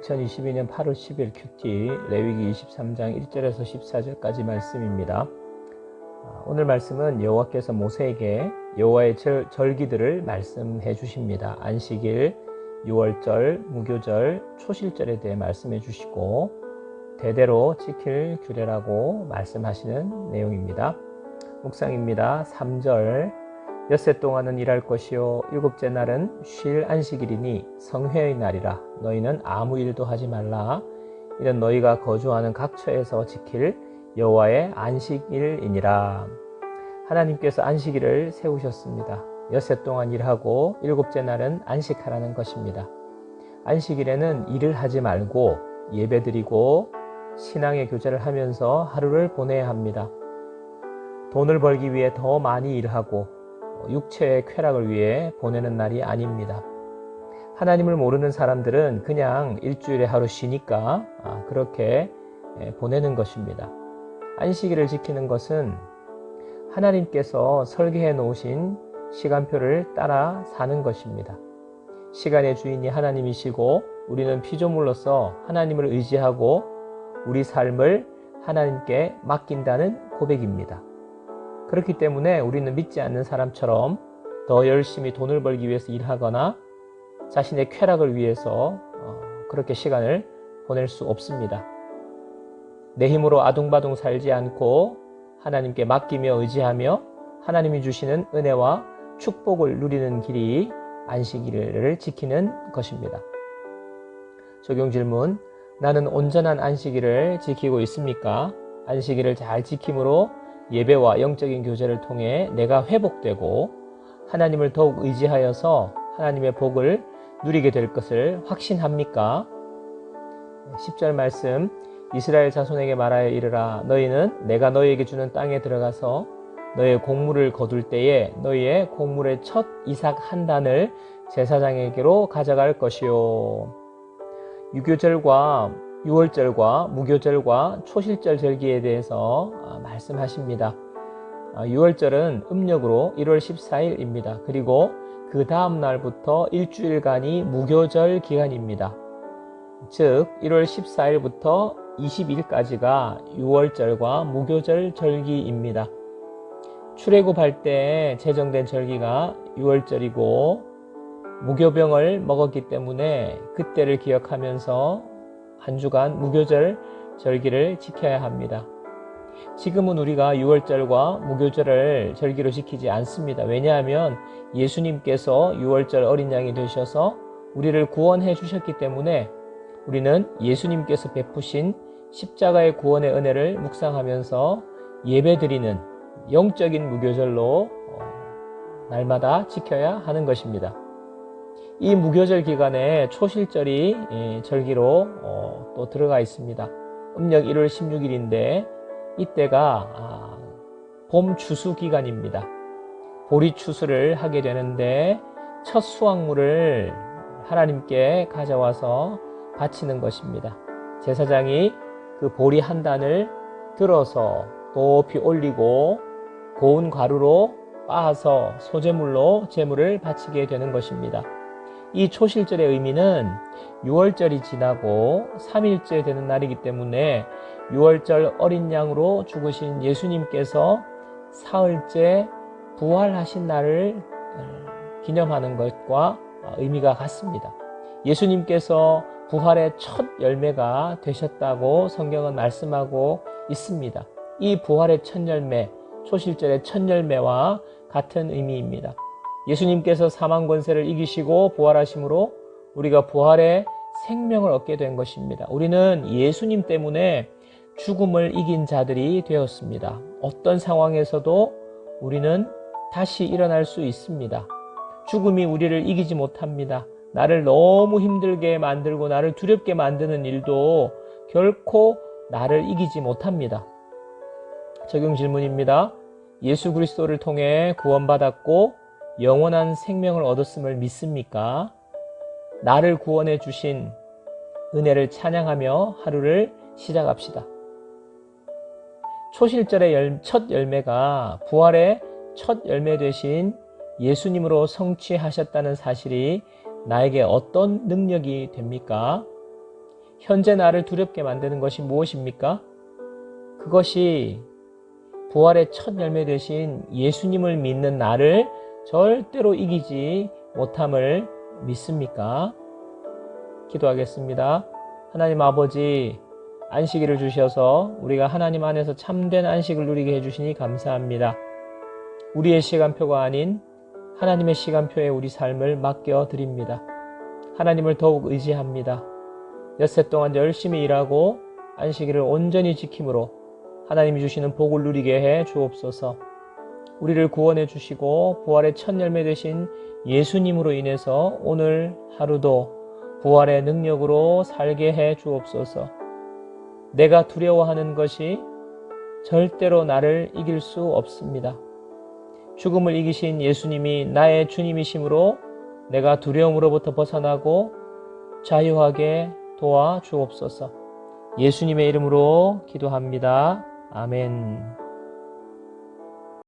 2022년 8월 10일 큐티 레위기 23장 1절에서 14절까지 말씀입니다. 오늘 말씀은 여호와께서 모세에게 여호와의 절기들을 말씀해 주십니다. 안식일, 유월절, 무교절, 초실절에 대해 말씀해 주시고 대대로 지킬 규례라고 말씀하시는 내용입니다. 묵상입니다. 3절 엿새 동안은 일할 것이요 일곱째 날은 쉴 안식일이니 성회의 날이라. 너희는 아무 일도 하지 말라. 이는 너희가 거주하는 각처에서 지킬 여호와의 안식일이니라. 하나님께서 안식일을 세우셨습니다. 엿새 동안 일하고 일곱째 날은 안식하라는 것입니다. 안식일에는 일을 하지 말고 예배드리고 신앙의 교제를 하면서 하루를 보내야 합니다. 돈을 벌기 위해 더 많이 일하고 육체의 쾌락을 위해 보내는 날이 아닙니다. 하나님을 모르는 사람들은 그냥 일주일에 하루 쉬니까 그렇게 보내는 것입니다. 안식일을 지키는 것은 하나님께서 설계해 놓으신 시간표를 따라 사는 것입니다. 시간의 주인이 하나님이시고 우리는 피조물로서 하나님을 의지하고 우리 삶을 하나님께 맡긴다는 고백입니다. 그렇기 때문에 우리는 믿지 않는 사람처럼 더 열심히 돈을 벌기 위해서 일하거나 자신의 쾌락을 위해서 그렇게 시간을 보낼 수 없습니다. 내 힘으로 아둥바둥 살지 않고 하나님께 맡기며 의지하며 하나님이 주시는 은혜와 축복을 누리는 길이 안식일을 지키는 것입니다. 적용 질문: 나는 온전한 안식일을 지키고 있습니까? 안식일을 잘 지킴으로 예배와 영적인 교제를 통해 내가 회복되고 하나님을 더욱 의지하여서 하나님의 복을 누리게 될 것을 확신합니까? 10절 말씀: 이스라엘 자손에게 말하여 이르라. 너희는 내가 너희에게 주는 땅에 들어가서 너희의 곡물을 거둘 때에 너희의 곡물의 첫 이삭 한 단을 제사장에게로 가져갈 것이요. 유교절과 유월절과 무교절과 초실절 절기에 대해서 말씀하십니다. 유월절은 음력으로 1월 14일입니다. 그리고 그 다음 날부터 일주일간이 무교절 기간입니다. 즉 1월 14일부터 20일까지가 유월절과 무교절 절기입니다. 출애굽할 때 제정된 절기가 유월절이고 무교병을 먹었기 때문에 그때를 기억하면서 한 주간 무교절 절기를 지켜야 합니다. 지금은 우리가 유월절과 무교절을 절기로 지키지 않습니다. 왜냐하면 예수님께서 유월절 어린 양이 되셔서 우리를 구원해 주셨기 때문에 우리는 예수님께서 베푸신 십자가의 구원의 은혜를 묵상하면서 예배드리는 영적인 무교절로 날마다 지켜야 하는 것입니다. 이 무교절 기간에 초실절이 절기로 또 들어가 있습니다. 음력 1월 16일인데 이때가 봄 추수 기간입니다. 보리 추수를 하게 되는데 첫 수확물을 하나님께 가져와서 바치는 것입니다. 제사장이 그 보리 한 단을 들어서 높이 올리고 고운 가루로 빻아서 소제물로 제물을 바치게 되는 것입니다. 이 초실절의 의미는 유월절이 지나고 3일째 되는 날이기 때문에 유월절 어린 양으로 죽으신 예수님께서 사흘째 부활하신 날을 기념하는 것과 의미가 같습니다. 예수님께서 부활의 첫 열매가 되셨다고 성경은 말씀하고 있습니다. 이 부활의 첫 열매, 초실절의 첫 열매와 같은 의미입니다. 예수님께서 사망 권세를 이기시고 부활하심으로 우리가 부활의 생명을 얻게 된 것입니다. 우리는 예수님 때문에 죽음을 이긴 자들이 되었습니다. 어떤 상황에서도 우리는 다시 일어날 수 있습니다. 죽음이 우리를 이기지 못합니다. 나를 너무 힘들게 만들고 나를 두렵게 만드는 일도 결코 나를 이기지 못합니다. 적용 질문입니다. 예수 그리스도를 통해 구원받았고 영원한 생명을 얻었음을 믿습니까? 나를 구원해 주신 은혜를 찬양하며 하루를 시작합시다. 초실절의 첫 열매가 부활의 첫 열매 되신 예수님으로 성취하셨다는 사실이 나에게 어떤 능력이 됩니까? 현재 나를 두렵게 만드는 것이 무엇입니까? 그것이 부활의 첫 열매 되신 예수님을 믿는 나를 절대로 이기지 못함을 믿습니까? 기도하겠습니다. 하나님 아버지, 안식일을 주셔서 우리가 하나님 안에서 참된 안식을 누리게 해주시니 감사합니다. 우리의 시간표가 아닌 하나님의 시간표에 우리 삶을 맡겨드립니다. 하나님을 더욱 의지합니다. 엿새 동안 열심히 일하고 안식일을 온전히 지킴으로 하나님이 주시는 복을 누리게 해 주옵소서. 우리를 구원해 주시고 부활의 첫 열매 되신 예수님으로 인해서 오늘 하루도 부활의 능력으로 살게 해 주옵소서. 내가 두려워하는 것이 절대로 나를 이길 수 없습니다. 죽음을 이기신 예수님이 나의 주님이시므로 내가 두려움으로부터 벗어나고 자유하게 도와 주옵소서. 예수님의 이름으로 기도합니다. 아멘.